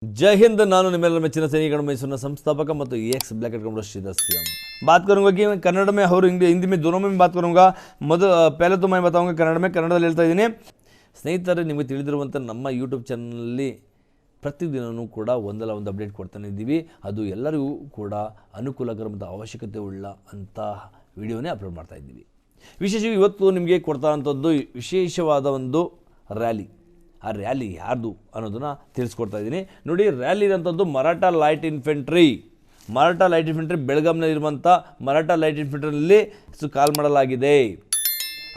जय हिंद। नानु निम्मेಲ್ಲರ ಮೆಚ್ಚಿನ सैनिक मैसूर संस्थापक ಮತ್ತು एक्स ब्लैक एंड कमर श्रीदस्यम बात करूंगा कि मैं कन्नड़ में और हिंदी में दोनों में बात करूंगा। पहले तो मैं बताऊंगा कन्नड़ में ಕನ್ನಡದಲ್ಲಿ ಹೇಳ್ತಾ ಇದ್ದೀನಿ। ಸ್ನೇಹಿತರೆ, ನಿಮಗೆ ತಿಳಿದಿರುವಂತೆ ನಮ್ಮ ಯೂಟ್ಯೂಬ್ ಚಾನಲ್ನಲ್ಲಿ ಪ್ರತಿದಿನವೂ ಕೂಡ ಒಂದಲ್ಲ ಒಂದು ಅಪ್ಡೇಟ್ ಕೊಡ್ತಾನೆ ಇದ್ದೀವಿ। ಅದು ಎಲ್ಲರಿಗೂ ಕೂಡ ಅನುಕೂಲಕರ ಮತ್ತು ಅವಶ್ಯಕತೆ ಉಳ್ಳ ಅಂತ ವಿಡಿಯೋನೇ ಅಪ್ಲೋಡ್ ಮಾಡ್ತಾ ಇದ್ದೀವಿ। ವಿಶೇಷವಾಗಿ ಇವತ್ತು ನಿಮಗೆ ಕೊಡ್ತಾ ಇರೋಂಥದ್ದು ವಿಶೇಷವಾದ ಒಂದು ರ್ಯಾಲಿ। ಆ ರ್ಯಾಲಿ ಯಾರ್ದು ಅನ್ನೋದನ್ನು ತಿಳಿಸ್ಕೊಡ್ತಾ ಇದ್ದೀನಿ ನೋಡಿ। ರ್ಯಾಲಿ ಇರೋಂಥದ್ದು ಮರಾಠ ಲೈಟ್ ಇನ್ಫೆಂಟ್ರಿ ಬೆಳಗಾಂನಲ್ಲಿರುವಂಥ ಮರಾಠ ಲೈಟ್ ಇನ್ಫೆಂಟ್ರಿನಲ್ಲಿ ಕಾಲ್ ಮಾಡಲಾಗಿದೆ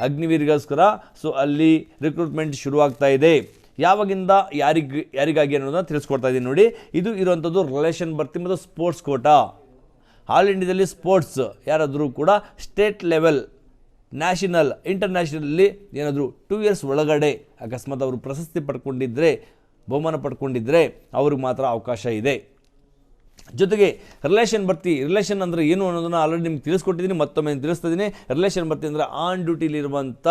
ಅಗ್ನಿವೀರಿಗೋಸ್ಕರ। ಸೊ ಅಲ್ಲಿ ರಿಕ್ರೂಟ್ಮೆಂಟ್ ಶುರುವಾಗ್ತಾ ಇದೆ। ಯಾವಾಗಿಂದ ಯಾರಿಗಾಗಿ ಅನ್ನೋದನ್ನು ತಿಳಿಸ್ಕೊಡ್ತಾ ಇದ್ದೀನಿ ನೋಡಿ। ಇದು ಇರುವಂಥದ್ದು ರಿಲೇಷನ್ ಭರ್ತಿ ಮತ್ತು ಸ್ಪೋರ್ಟ್ಸ್ ಕೋಟಾ। ಆಲ್ ಇಂಡಿಯಾದಲ್ಲಿ ಸ್ಪೋರ್ಟ್ಸ್ ಯಾರಾದರೂ ಕೂಡ ಸ್ಟೇಟ್ ಲೆವೆಲ್, ನ್ಯಾಷನಲ್, ಇಂಟರ್ನ್ಯಾಷನಲ್ಲಿ ಏನಾದರೂ 2 ಇಯರ್ಸ್ ಒಳಗಡೆ ಅಕಸ್ಮಾತ್ ಅವರು ಪ್ರಶಸ್ತಿ ಪಡ್ಕೊಂಡಿದ್ದರೆ, ಬಹುಮಾನ ಪಡ್ಕೊಂಡಿದ್ದರೆ ಅವ್ರಿಗೆ ಮಾತ್ರ ಅವಕಾಶ ಇದೆ। ಜೊತೆಗೆ ರಿಲೇಷನ್ ಭರ್ತಿ, ರಿಲೇಷನ್ ಅಂದರೆ ಏನು ಅನ್ನೋದನ್ನು ಆಲ್ರೆಡಿ ನಿಮ್ಗೆ ತಿಳಿಸ್ಕೊಟ್ಟಿದ್ದೀನಿ, ಮತ್ತೊಮ್ಮೆ ತಿಳಿಸ್ತಾ ಇದ್ದೀನಿ। ರಿಲೇಷನ್ ಭರ್ತಿ ಅಂದರೆ ಆನ್ ಡ್ಯೂಟಿಲಿರುವಂಥ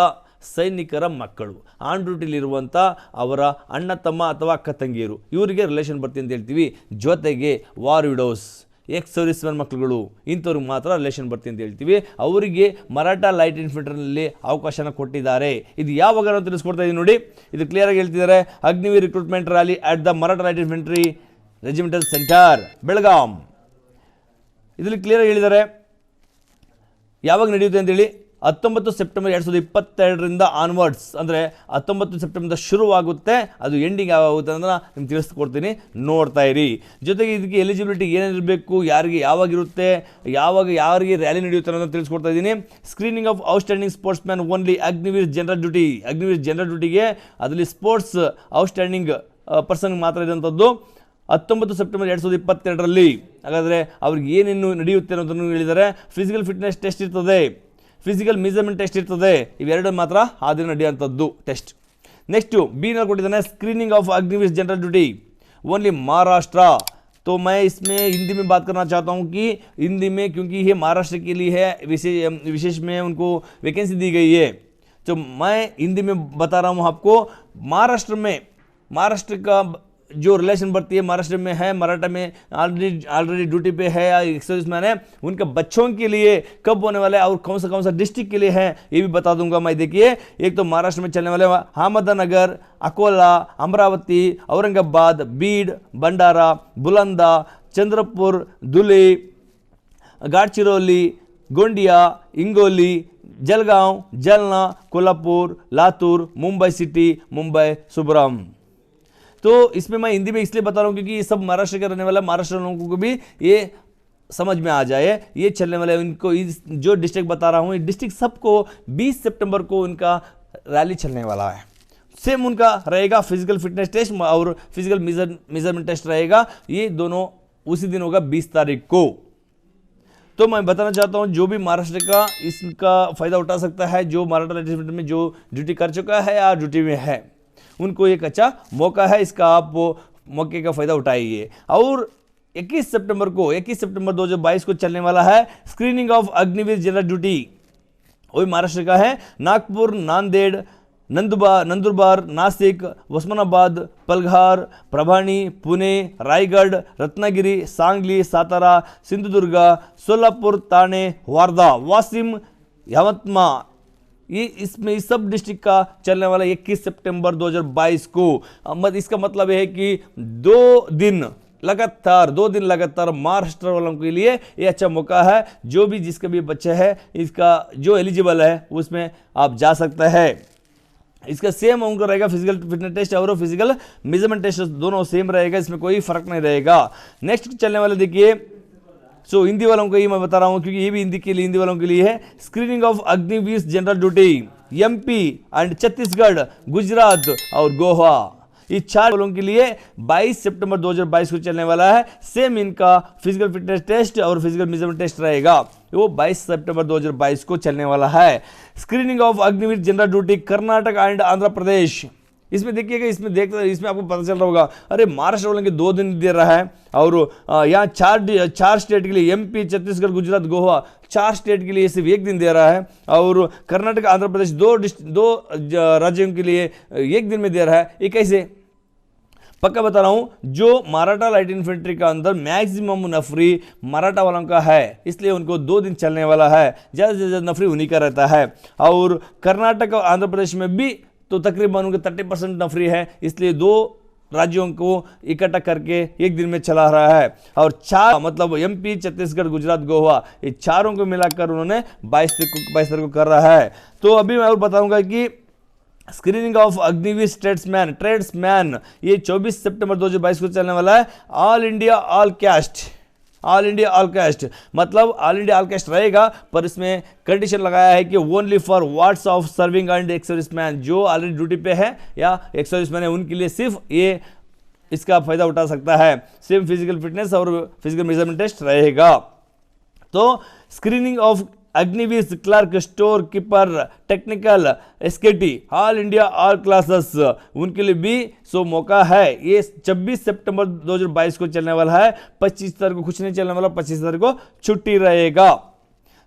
ಸೈನಿಕರ ಮಕ್ಕಳು, ಆನ್ ಡ್ಯೂಟಿಲಿರುವಂಥ ಅವರ ಅಣ್ಣ ತಮ್ಮ ಅಥವಾ ಅಕ್ಕ ತಂಗಿಯರು, ಇವರಿಗೆ ರಿಲೇಷನ್ ಭರ್ತಿ ಅಂತ ಹೇಳ್ತೀವಿ। ಜೊತೆಗೆ war widow's, ex service man ಮಕ್ಕಳುಗಳು, ಇಂಥವ್ರಿಗೆ ಮಾತ್ರ ರಿಲೇಷನ್ ಭರ್ತಿ ಅಂತ ಹೇಳ್ತೀವಿ। ಅವರಿಗೆ ಮರಾಠ ಲೈಟ್ ಇನ್ಫೆಂಟ್ರಿನಲ್ಲಿ ಅವಕಾಶನ ಕೊಟ್ಟಿದ್ದಾರೆ। ಇದು ಯಾವಾಗ ನಾವು ತಿಳಿಸ್ಕೊಡ್ತಾ ಇದ್ದೀವಿ ನೋಡಿ। ಇದು ಕ್ಲಿಯರಾಗಿ ಹೇಳ್ತಿದ್ದಾರೆ, Agniveer recruitment rally at the Maratha light infantry regimental centre Belgaum. ಇದರಲ್ಲಿ ಕ್ಲಿಯರಾಗಿ ಹೇಳಿದ್ದಾರೆ ಯಾವಾಗ ನಡೆಯುತ್ತೆ ಅಂತೇಳಿ। 19 ಸೆಪ್ಟೆಂಬರ್ 2022ರಿಂದ ಆನ್ವರ್ಡ್ಸ್, ಅಂದರೆ 19 ಸೆಪ್ಟೆಂಬರ್ ಶುರುವಾಗುತ್ತೆ, ಅದು ಎಂಡಿಂಗ್ ಯಾವಾಗುತ್ತೆ ಅಂತ ನಿಮ್ಗೆ ತಿಳಿಸ್ಕೊಡ್ತೀನಿ, ನೋಡ್ತಾ ಇರಿ। ಜೊತೆಗೆ ಇದಕ್ಕೆ ಎಲಿಜಿಬಿಲಿಟಿ ಏನೇನಿರಬೇಕು, ಯಾರಿಗೆ ಯಾವಾಗಿರುತ್ತೆ, ಯಾರಿಗೆ ರ್ಯಾಲಿ ನಡೆಯುತ್ತೆ ಅನ್ನೋದನ್ನು ತಿಳಿಸ್ಕೊಡ್ತಾ ಇದ್ದೀನಿ। Screening of outstanding sports man only Agniveer general duty, Agniveer general ಡ್ಯೂಟಿಗೆ ಅದರಲ್ಲಿ ಸ್ಪೋರ್ಟ್ಸ್ ಔಟ್ಸ್ಟ್ಯಾಂಡಿಂಗ್ ಪರ್ಸನ್ಗೆ ಮಾತ್ರ ಇರುವಂಥದ್ದು 19 ಸೆಪ್ಟೆಂಬರ್ 2022ರಲ್ಲಿ। ಹಾಗಾದರೆ ಅವ್ರಿಗೆ ಏನೇನು ನಡೆಯುತ್ತೆ ಅನ್ನೋದನ್ನು ಹೇಳಿದ್ದಾರೆ। ಫಿಸಿಕಲ್ ಫಿಟ್ನೆಸ್ ಟೆಸ್ಟ್ ಇರ್ತದೆ, ಫಿಸಿಕಲ್ ಮೆಜರ್ಮೆಂಟ್ ಟೆಸ್ಟ್ ಇರ್ತದೆ, ಇವೆರಡು ಮಾತ್ರ ಆ ದಿನ ನಡೆಯುವಂಥದ್ದು ಟೆಸ್ಟ್। ನೆಕ್ಸ್ಟು ಬಿನಲ್ಲಿ ಕೊಟ್ಟಿದ್ದಾನೆ, screening of Agniveer general duty only Maharashtra. तो मैं इसमें हिंदी में बात करना चाहता हूँ कि हिंदी में, क्योंकि ये महाराष्ट्र के लिए है, विशेष में उनको वैकेंसी दी गई है। तो मैं हिंदी में बता रहा हूँ आपको। महाराष्ट्र का जो रिलेशन भर्ती है महाराष्ट्र में है, मराठा में ऑलरेडी ड्यूटी पे है या एक्सर्विस मैन है, उनके बच्चों के लिए कब होने वाले और कौन सा डिस्ट्रिक्ट के लिए है ये भी बता दूंगा मैं। देखिए, एक तो महाराष्ट्र में चलने वाले अहमदनगर, अकोला, अमरावती, औरंगाबाद, बीड, भंडारा, बुलंदा, चंद्रपुर, धुले, गढ़चिरौली, गोंडिया, इंगोली, जलगांव, जलना, कोल्हापुर, लातूर, मुंबई सिटी, मुंबई सुब्रम। तो इसमें मैं हिंदी में इसलिए बता रहा हूँ क्योंकि ये सब महाराष्ट्र के रहने वाला महाराष्ट्र लोगों को भी ये समझ में आ जाए। ये चलने वाले इनको जो डिस्ट्रिक्ट बता रहा हूँ, ये डिस्ट्रिक्ट सबको 20 सितंबर को उनका रैली चलने वाला है। सेम उनका रहेगा, फिजिकल फिटनेस टेस्ट और फिजिकल मेजरमेंट टेस्ट रहेगा। ये दोनों उसी दिन होगा 20 तारीख को। तो मैं बताना चाहता हूँ जो भी महाराष्ट्र का इसका फ़ायदा उठा सकता है, जो मराठा रेजिमेंट में जो ड्यूटी कर चुका है या ड्यूटी में है, उनको एक अच्छा मौका है, इसका आप वो मौके का फ़ायदा उठाइए। और 21 सितंबर 2022 को चलने वाला है screening of Agniveer general duty, वही महाराष्ट्र का है। नागपुर, नांदेड़, नंदुरबार, नासिक, उस्मानाबाद, पलघर, प्रभाणी, पुणे, रायगढ़, रत्नागिरी, सांगली, सातारा, सिंधुदुर्ग, सोलापुर, थाने, वार्धा, वाशिम, यवतमा, ये इसमें इस सब डिस्ट्रिक्ट का चलने वाला 21 सितंबर 2022 को। इसका मतलब है कि 2 दिन लगातार महाराष्ट्र वालों के लिए ये अच्छा मौका है। जो भी जिसका भी बच्चा है, इसका जो एलिजिबल है उसमें आप जा सकते हैं। इसका सेम उनका रहेगा, फिजिकल फिटनेस टेस्ट और फिजिकल मेजरमेंट टेस्ट दोनों सेम रहेगा, इसमें कोई फर्क नहीं रहेगा। नेक्स्ट चलने वाले देखिए, सो हिंदी वालों को ही मैं बता रहा हूँ क्योंकि ये भी हिंदी वालों के लिए है। Screening of Agniveer general duty MP and Chhattisgarh, Gujarat और गोवा, ये 4 वालों के लिए 22 सितंबर 2022 को चलने वाला है। सेम इनका फिजिकल फिटनेस टेस्ट और फिजिकल मेजरमेंट टेस्ट रहेगा, वो 22 सितंबर 2022 को चलने वाला है। Screening of Agniveer general duty Karnataka and Andhra Pradesh, इसमें देखिएगा, इसमें आपको पता चल रहा होगा, अरे महाराष्ट्र वालों के 2 दिन दे रहा है और यहाँ 4 स्टेट के लिए एमपी, छत्तीसगढ़, गुजरात, गोवा 4 स्टेट के लिए सिर्फ 1 दिन दे रहा है और कर्नाटक, आंध्र प्रदेश 2 राज्यों के लिए 1 दिन में दे रहा है। ये कैसे? पक्का बता रहा हूं, जो मराठा लाइट इन्फेंट्री का अंदर मैक्सिमम नफरी मराठा वालों का है, इसलिए उनको 2 दिन चलने वाला है, ज़्यादा से ज़्यादा नफरी उन्हीं का रहता है। और कर्नाटक और आंध्र प्रदेश में भी तो तकरीबन उनके 30% नफरी है, इसलिए 2 राज्यों को इकट्ठा करके एक दिन में चला रहा है। और 4 मतलब MP, छत्तीसगढ़, गुजरात, गोवा, ये चारों को मिलाकर उन्होंने 22 तारीख को कर रहा है। तो अभी मैं और बताऊंगा कि स्क्रीनिंग ऑफ अग्निवीर ट्रेड्समैन ये 24 सितंबर 2022 को चलने वाला है। ऑल इंडिया ऑल कास्ट मतलब ऑल इंडिया ऑल कास्ट रहेगा, पर इसमें कंडीशन लगाया है कि only for wards of serving and ex serviceman, जो ऑलरेडी ड्यूटी पे है या एक्स सर्विसमैन है, उनके लिए सिर्फ ये इसका फायदा उठा सकता है। सिर्फ फिजिकल फिटनेस और फिजिकल मेजरमेंट टेस्ट रहेगा। तो screening of Agniveer clerk, store keeper, technical, SKT, all India all classes, उनके लिए भी मौका है। ये 26 सितंबर 2022 को चलने वाला है। 25 तारीख को कुछ नहीं चलने वाला, 25 तारीख को छुट्टी रहेगा।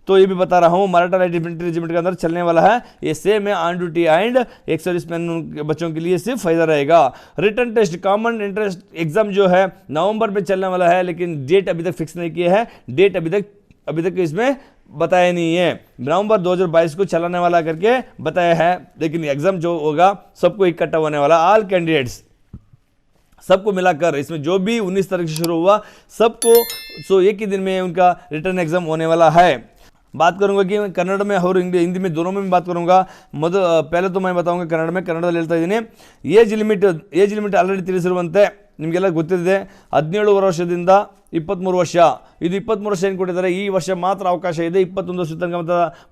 तो ये भी बता रहा हूँ, मराठा लाइट इन्फेंट्री रेजिमेंट के अंदर चलने वाला है। ये सेम है on duty and ex serviceman बच्चों के लिए सिर्फ फायदा रहेगा। Written test common entrance exam जो है नवंबर में चलने वाला है, लेकिन डेट अभी तक फिक्स नहीं किया है। डेट अभी तक इसमें बताया नहीं है। नवंबर 2022 को चलाने वाला करके बताया है, लेकिन एग्जाम जो होगा सबको इकट्ठा होने वाला, ऑल कैंडिडेट्स सबको मिलाकर, इसमें जो भी 19 तारीख से शुरू हुआ सबको एक ही दिन में उनका रिटर्न एग्जाम होने वाला है। बात करूंगा कि कन्नड़ में और हिंदी में दोनों में बात करूंगा। पहले तो मैं बताऊंगा ಕನ್ನಡದಲ್ಲಿ ಹೇಳ್ತಾ ಇದ್ದೀನಿ। ಏಜ್ ಲಿಮಿಟ್ ಆಲ್ರೆಡಿ ತಿಳಿಸಿರುವಂತೆ ನಿಮಗೆಲ್ಲ ಗೊತ್ತಿದೆ, 17 ವರ್ಷದಿಂದ 23 ವರ್ಷ, ಇದು 23 ವರ್ಷ ಏನು ಕೊಟ್ಟಿದ್ದಾರೆ, ಈ ವರ್ಷ ಮಾತ್ರ ಅವಕಾಶ ಇದೆ। 21 ವರ್ಷ ತನಕ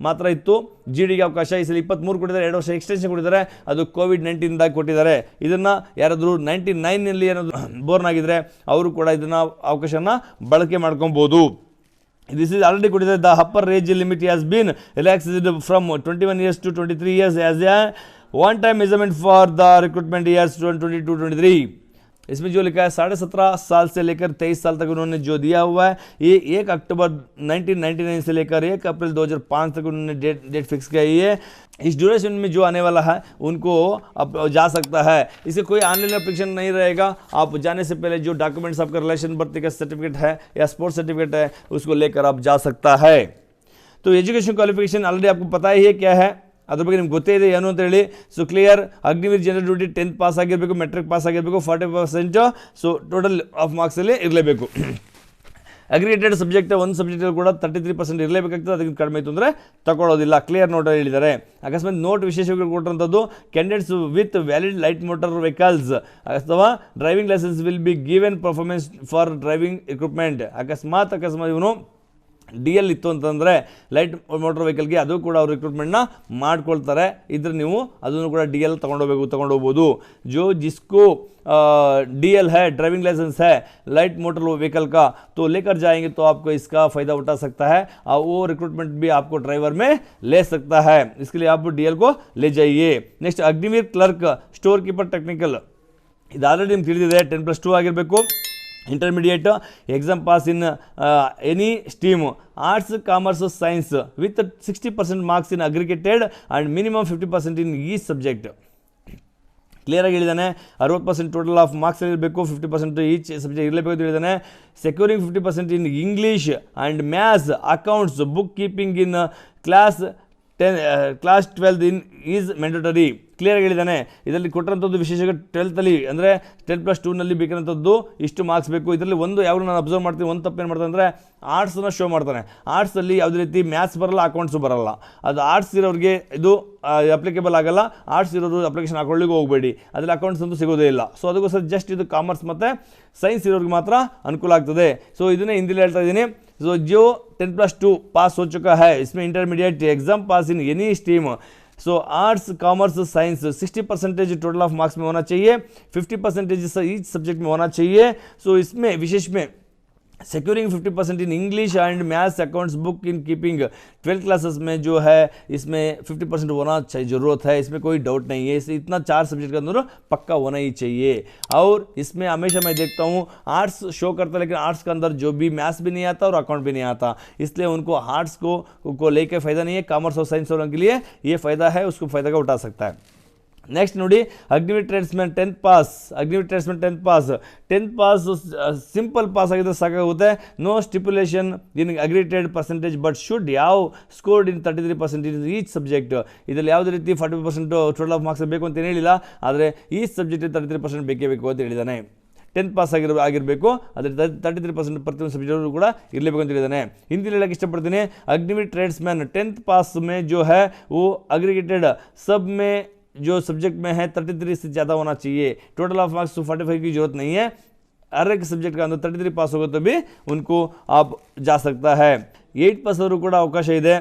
ಮಾತ್ರ ಇತ್ತು GDಗೆ ಅವಕಾಶ, ಈ ಸಲ 23 ಕೊಟ್ಟಿದ್ದಾರೆ, 2 ವರ್ಷ ಎಕ್ಸ್ಟೆನ್ಷನ್ ಕೊಟ್ಟಿದ್ದಾರೆ, ಅದು ಕೋವಿಡ್-19 ಕೊಟ್ಟಿದ್ದಾರೆ। ಇದನ್ನು ಯಾರಾದರೂ 99ನಲ್ಲಿ ಏನಾದರೂ ಬೋರ್ನ್ ಆಗಿದ್ರೆ ಅವರು ಕೂಡ ಇದನ್ನು ಅವಕಾಶನ ಬಳಕೆ ಮಾಡ್ಕೊಬೋದು। This is already quoted. The upper age limit has been relaxed from 21 years to 23 years as a one-time measurement for the recruitment years 2022-23। इसमें जो लिखा है 17.5 साल से लेकर 23 साल तक उन्होंने जो दिया हुआ है, ये 1 अक्टूबर 1999 से लेकर 1 अप्रैल 2005 तक उन्होंने डेट फिक्स किया है। इस ड्यूरेशन में जो आने वाला है उनको अब जा सकता है। इससे कोई ऑनलाइन एप्लीकेशन नहीं रहेगा। आप जाने से पहले जो डॉक्यूमेंट्स आपका रिलेशन बर्थ का सर्टिफिकेट है या स्पोर्ट्स सर्टिफिकेट है उसको लेकर आप जा सकता है। तो एजुकेशन क्वालिफिकेशन ऑलरेडी आपको पता ही है क्या है, ಅದ್ರ ಬಗ್ಗೆ ನಿಮ್ಗೆ ಗೊತ್ತೇ ಇದೆ ಏನು ಅಂತ ಹೇಳಿ। So clear, Agniveer general duty 10th pass ಆಗಿರಬೇಕು, ಮೆಟ್ರಿಕ್ ಪಾಸ್ ಆಗಿರಬೇಕು, 40%, ಸೊ ಟೋಟಲ್ ಆಫ್ ಮಾರ್ಕ್ಸಲ್ಲಿ ಇರಲೇಬೇಕು। ಅಗ್ರಿಗೇಟೆಡ್ ಸಬ್ಜೆಕ್ಟ್ ಒಂದು ಸಬ್ಜೆಕ್ಟ್ ಕೂಡ 33% ಇರಲೇಬೇಕಾಗ್ತದೆ, ಅದಕ್ಕೆ ಕಡಿಮೆ ಇತ್ತು ಅಂದರೆ ತಗೊಳ್ಳೋದಿಲ್ಲ, ಕ್ಲಿಯರ್ ನೋಟ್ ಹೇಳಿದ್ದಾರೆ। ಅಕಸ್ಮಾತ್ ನೋಟ್ ವಿಶೇಷವಾಗಿ ಕೊಟ್ಟಿರುವಂಥದ್ದು, candidates with valid light motor vehicles ಅಥವಾ driving licence will be given performance for driving equipment. ಅಕಸ್ಮಾತ್ ಇವನು DL ಇತ್ತು ಅಂತಂದರೆ ಲೈಟ್ ಮೋಟರ್ ವೆಹಿಕಲ್ಗೆ ಅದು ಕೂಡ ಅವರು ರಿಕ್ರೂಟ್ಮೆಂಟ್ನ ಮಾಡ್ಕೊಳ್ತಾರೆ, ಇದ್ರೆ ನೀವು ಅದನ್ನು ಕೂಡ DL ತಗೊಂಡೋಗ್ಬೋದು। जो जिसको DL है, ड्राइविंग लाइसेंस है लाइट मोटर व्हीकल का, तो लेकर जाएंगे तो आपको इसका फ़ायदा उठा सकता है और वो रिक्रूटमेंट भी आपको ड्राइवर में ले सकता है। इसके लिए आप DL को ले जाइए। Next Agniveer clerk, store keeper, technical, ಇದು ಆಲ್ರೆಡಿ ನಿಮ್ಗೆ ತಿಳಿದಿದೆ, 10+2 ಆಗಿರಬೇಕು। Intermediate exam pass in any stream arts, commerce, science with 60% marks in aggregated and minimum 50% in each subject. Clear ಆಗಿ ಹೇಳಿದ್ದಾನೆ, 60% ಟೋಟಲ್ ಆಫ್ ಮಾರ್ಕ್ಸ್ ಇರಬೇಕು, 50% ಈಚ್ ಸಬ್ಜೆಕ್ಟ್ ಇರಲೇಬೇಕು ಅಂತ ಹೇಳಿದ್ದಾನೆ। Securing 50% in English and maths, accounts, book keeping in class 12 in is mandatory. Clear ಆಗಿ ಹೇಳಿದ್ದಾನೆ। ಇದರಲ್ಲಿ ಕೊಟ್ಟಿರೋಂಥದ್ದು ವಿಶೇಷವಾಗಿ 12th ಅಂದರೆ 10+2 ಬೇಕಿರೋಂಥದ್ದು ಇಷ್ಟು ಮಾರ್ಕ್ಸ್ ಬೇಕು। ಇದರಲ್ಲಿ ಒಂದು ಯಾವಾಗ ನಾನು ಅಬ್ಸರ್ವ್ ಮಾಡ್ತೀನಿ, ಒಂದು ತಪ್ಪೇನು ಮಾಡ್ತಾನೆ ಅಂದರೆ ಆರ್ಟ್ಸನ್ನು ಶೋ ಮಾಡ್ತಾನೆ। ಆರ್ಟ್ಸಲ್ಲಿ ಯಾವುದೇ ರೀತಿ ಮ್ಯಾಥ್ಸ್ ಬರಲ್ಲ, ಅಕೌಂಟ್ಸು ಬರಲ್ಲ, ಅದು ಆರ್ಟ್ಸ್ ಇರೋರಿಗೆ ಇದು ಅಪ್ಲಿಕೇಬಲ್ ಆಗಲ್ಲ। ಆರ್ಟ್ಸ್ ಇರೋರು ಅಪ್ಲಿಕೇಶನ್ ಹಾಕೊಳ್ಳಿಕ್ಕೆ ಹೋಗಬೇಡಿ, ಅದರಲ್ಲಿ ಅಕೌಂಟ್ಸ್ ಅಂತೂ ಸಿಗೋದೇ ಇಲ್ಲ। ಸೊ ಅದಕ್ಕೋಸ್ಕರ ಜಸ್ಟ್ ಇದು ಕಾಮರ್ಸ್ ಮತ್ತು ಸೈನ್ಸ್ ಇರೋರಿಗೆ ಮಾತ್ರ ಅನುಕೂಲ ಆಗ್ತದೆ। ಸೊ ಇದನ್ನೇ ಹಿಂದಿಲಿ ಹೇಳ್ತಾ ಇದ್ದೀನಿ। ಸೊ जो 10+2 पास हो चुका है, इसमें intermediate exam pass in any stream, so arts, commerce, science 60% total of marks में होना चाहिए, 50% ईच सब्जेक्ट में होना चाहिए। सो इसमें विशेष में securing 50% in English and maths, accounts, book in keeping 12 classes में जो है इसमें 50% होना चाहिए, ज़रूरत है, इसमें कोई डाउट नहीं है। इसे इतना 4 सब्जेक्ट के अंदर पक्का होना ही चाहिए। और इसमें हमेशा मैं देखता हूँ आर्ट्स शो करता है, लेकिन आर्ट्स के अंदर जो भी मैथ्स भी नहीं आता और अकाउंट भी नहीं आता, इसलिए उनको आर्ट्स को लेकर फ़ायदा नहीं है। कॉमर्स और साइंस वालों के लिए ये फ़ायदा है, उसको फ़ायदा का उठा सकता है। नेक्स्ट नोड़ी Agniveer tradesman 10th pass Agniveer tradesman 10th pass simple pass आगे साकागुत्ते no stipulation in aggregated percentage but should have scored in 33% in each subject ಇದರಲ್ಲಿ ಯಾವುದೇ ರೀತಿ 40% ಟೋಟಲ್ ಆಫ್ ಮಾರ್ಕ್ಸ್ ಬೇಕು ಅಂತ ಹೇಳಿಲ್ಲ ಆದರೆ ಈ ಸಬ್ಜೆಕ್ಟ್ 33% ಬೇಕೇ ಬೇಕು ಅಂತ ಹೇಳಿದಾನೆ 10th ಪಾಸ್ ಆಗಿರಬೇಕು ಅದರ 33% ಪ್ರತಿಯೊಂದು ಸಬ್ಜೆಕ್ಟ್ ಕೂಡ ಇರಲೇಬೇಕು ಅಂತ ಹೇಳಿದಾನೆ ಹಿಂದಿಲಿ ಹೇಳಕ್ಕೆ ಇಷ್ಟಪಡ್ತೀನಿ अग्निवीर ट्रेड्समैन 10th पास में जो है वो अग्रीगेटेड सब में जो सब्जेक्ट में है 33 से ज़्यादा होना चाहिए टोटल ऑफ मार्क्स 45 की जरूरत नहीं है हर एक सब्जेक्ट का अंदर 33 पास होगा तो भी उनको आप जा सकता है 8 पास ಅವರು ಕೂಡ ಅವಕಾಶ ಇದೆ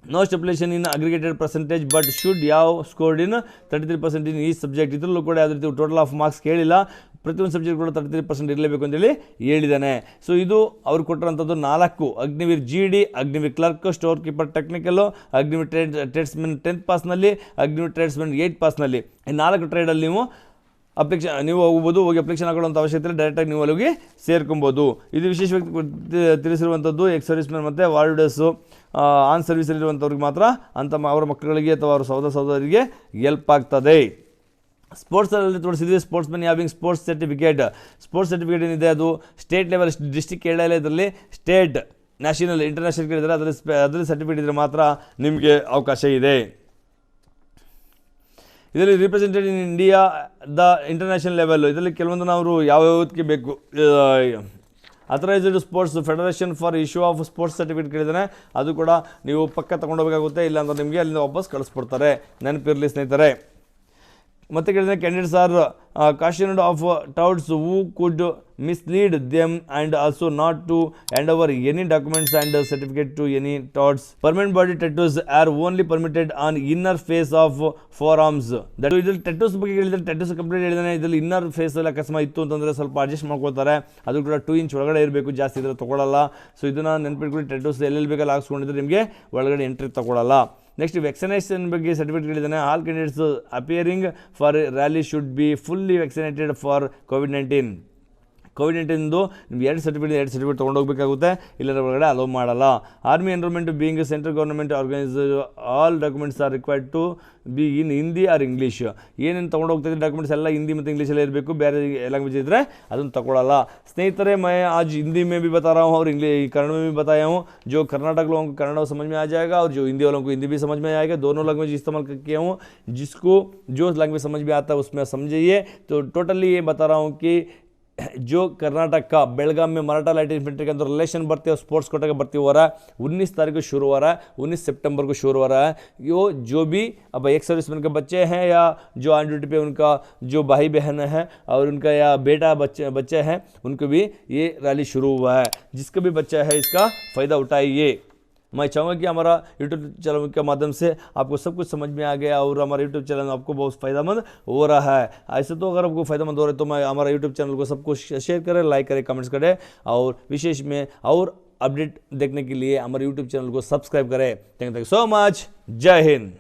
no stipulation in aggregated percentage but should have scored in 33% in ಈ ಸಬ್ಜೆಕ್ಟ್ ಇದರಲ್ಲೂ ಕೂಡ ಯಾವುದೇ ರೀತಿ ಟೋಟಲ್ ಆಫ್ ಮಾರ್ಕ್ಸ್ ಕೇಳಿಲ್ಲ ಪ್ರತಿಯೊಂದು ಸಬ್ಜೆಕ್ಟ್ ಕೂಡ 33% ಇರಲೇಬೇಕು ಅಂತೇಳಿ ಹೇಳಿದ್ದಾನೆ ಸೊ ಇದು ಅವ್ರು ಕೊಟ್ಟಿರೋಂಥದ್ದು 4 Agniveer GD Agniveer clerk store keeper technical Agniveer tradesman 10th ಪಾಸ್ನಲ್ಲಿ ಅಗ್ನಿವೀರ್ ಟ್ರೇಡ್ಸ್ಮನ್ 8th ಪಾಸ್ನಲ್ಲಿ ಈ 4 ಟ್ರೇಡಲ್ಲಿ ನೀವು ಹೋಗ್ಬೋದು ಹೋಗಿ ಅಪ್ಲಿಕೇಶನ್ ಹಾಕೊಳ್ಳುವಂಥ ಅವಶ್ಯಕತೆ ಇಲ್ಲ ಡೈರೆಕ್ಟಾಗಿ ನೀವು ಅಲ್ಲಿಗೆ ಸೇರ್ಕೊಬೋದು ಇದು ವಿಶೇಷವಾಗಿ ತಿಳಿಸಿರುವಂಥದ್ದು ಎಕ್ಸ್ ಸರ್ವಿಸ್ಮೆನ್ ಮತ್ತು ವಾರ್ಡರ್ಸು ಆನ್ ಸರ್ವಿಸಲ್ಲಿರುವಂಥವ್ರಿಗೆ ಮಾತ್ರ ಅಂತ ಅವರ ಮಕ್ಕಳಿಗೆ ಅಥವಾ ಅವರ ಸಹೋದರಿಗೆ ಹೆಲ್ಪ್ ಆಗ್ತದೆ ಸ್ಪೋರ್ಟ್ಸಲ್ಲಿ ತೋರಿಸಿದ್ವಿ sports men having sports certificate ಏನಿದೆ ಅದು ಸ್ಟೇಟ್ ಲೆವೆಲ್ ಡಿಸ್ಟ್ರಿಕ್ಟ್ ಕೇಳಲ್ಲ ಇದರಲ್ಲಿ ಸ್ಟೇಟ್ ನ್ಯಾಷನಲ್ ಇಂಟರ್ನ್ಯಾಷನಲ್ ಕೇಳಿದರೆ ಅದರಲ್ಲಿ ಸರ್ಟಿಫಿಕೇಟ್ ಇದ್ದರೆ ಮಾತ್ರ ನಿಮಗೆ ಅವಕಾಶ ಇದೆ ಇದರಲ್ಲಿ represented in India the international level ಇದರಲ್ಲಿ ಕೆಲವೊಂದು ನಾವು ಯಾವ್ಯಾವುದಕ್ಕೆ ಬೇಕು authorised sports federation for issue of sports certificate ಕೇಳಿದರೆ ಅದು ಕೂಡ ನೀವು ಪಕ್ಕ ತೊಗೊಂಡೋಗಬೇಕಾಗುತ್ತೆ ಇಲ್ಲಾಂದ್ರೆ ನಿಮಗೆ ಅಲ್ಲಿಂದ ವಾಪಸ್ ಕಳಿಸ್ಬಿಡ್ತಾರೆ ನೆನಪಿರಲಿ ಸ್ನೇಹಿತರೆ ಮತ್ತೆ ಕೇಳಿದರೆ candidates R cautioned of touts who could mislead them and also not to hand over any documents and certificate to any touts. Permanent body tattoos are only permitted on inner face of forearms. That is tattoos ಬಗ್ಗೆ ಹೇಳಿದ್ರೆ tattoos complete ಹೇಳಿದಾನೆ ಇದರಲ್ಲಿ inner face ಅಲ್ಲಿ ಅಕಸ್ಮಾತ್ ಇತ್ತು ಅಂತಂದರೆ ಸ್ವಲ್ಪ adjust ಮಾಡ್ಕೊಳ್ತಾರೆ ಅದು ಕೂಡ 2 ಇಂಚ್ ಒಳಗಡೆ ಇರಬೇಕು ಜಾಸ್ತಿ ಇದ್ರೆ ತಗೊಳ್ಳಲ್ಲ ಸೊ ಇದನ್ನು ನೆನಪಿಟ್ಕೊಳ್ಳಿ tattoos ಎಲ್ಲೆಲ್ಲಿ ಬೇಕಲ್ಲ ಹಾಕ್ಸ್ಕೊಂಡಿದ್ರೆ ನಿಮಗೆ ಒಳಗಡೆ ಎಂಟ್ರಿ ತಗೊಳ್ಳಲ್ಲ ನೆಕ್ಸ್ಟ್ ವ್ಯಾಕ್ಸಿನೇಷನ್ ಬಗ್ಗೆ ಸರ್ಟಿಫಿಕೇಟ್ ಹೇಳಿದ್ದಾನೆ all candidates appearing for rally should be fully vaccinated for COVID-19 COVID-19 ನಿಮ್ಗೆ 2 ಸರ್ಟಿಫಿಕೇಟ್ ತೊಗೊಂಡೋಗ್ಬೇಕಾಗುತ್ತೆ ಇಲ್ಲರ ಒಳಗಡೆ ಅಲೋ ಮಾಡಲ್ಲ army enrolment being central government organise all documents R required to B in Hindi R English ಏನೇನು ತೊಗೊಂಡೋಗ್ತಿದ್ರೆ documents ಎಲ್ಲ ಹಿಂದಿ ಮತ್ತು ಇಂಗ್ಲೀಷಲ್ಲೇ ಇರಬೇಕು ಬೇರೆ language ಇದ್ದರೆ ಅದನ್ನು ತಗೊಳ್ಳಲ್ಲ ಸ್ನೇಹಿತರೆ मैं आज हिंदी में भी बता रहा हूँ और इंग्लिश कन्नड़ में भी बताया हूँ जो कर्नाटक लोगों को कन्नड़ समझ में आ जाएगा और जो हिंदी वालों को हिंदी भी समझ में आएगा दोनों लैंग्वेज इस्तेमाल किया हूँ जिसको जो लैंग्वेज समझ में आता है उसमें समझिए तो टोटली ये बता रहा हूँ कि जो कर्नाटक का बेलगाम में मराठा लाइट इन्फेंट्री के अंदर रिलेशन बढ़ते हैं स्पोर्ट्स कोटा का भर्ती हो रहा है 19 तारीख को शुरू हो रहा है 19 सितंबर को शुरू हो रहा है जो भी अब एक सर्विसमैन के बच्चे हैं या जो ऑन ड्यूटी पे उनका जो भाई बहन है और उनका या बेटा बच्चे हैं उनको भी ये रैली शुरू हुआ है जिसका भी बच्चा है इसका फ़ायदा उठाइए मैं चाहूँगा कि हमारा यूट्यूब चैनल के माध्यम से आपको सब कुछ समझ में आ गया और हमारा यूट्यूब चैनल आपको बहुत फ़ायदेमंद हो रहा है ऐसे तो अगर आपको फ़ायदेमंद हो रहा है तो मैं हमारा यूट्यूब चैनल को सबको शेयर करें लाइक करें कमेंट्स करें और विशेष में और अपडेट देखने के लिए हमारे यूट्यूब चैनल को सब्सक्राइब करें थैंक यू सो मच जय हिंद।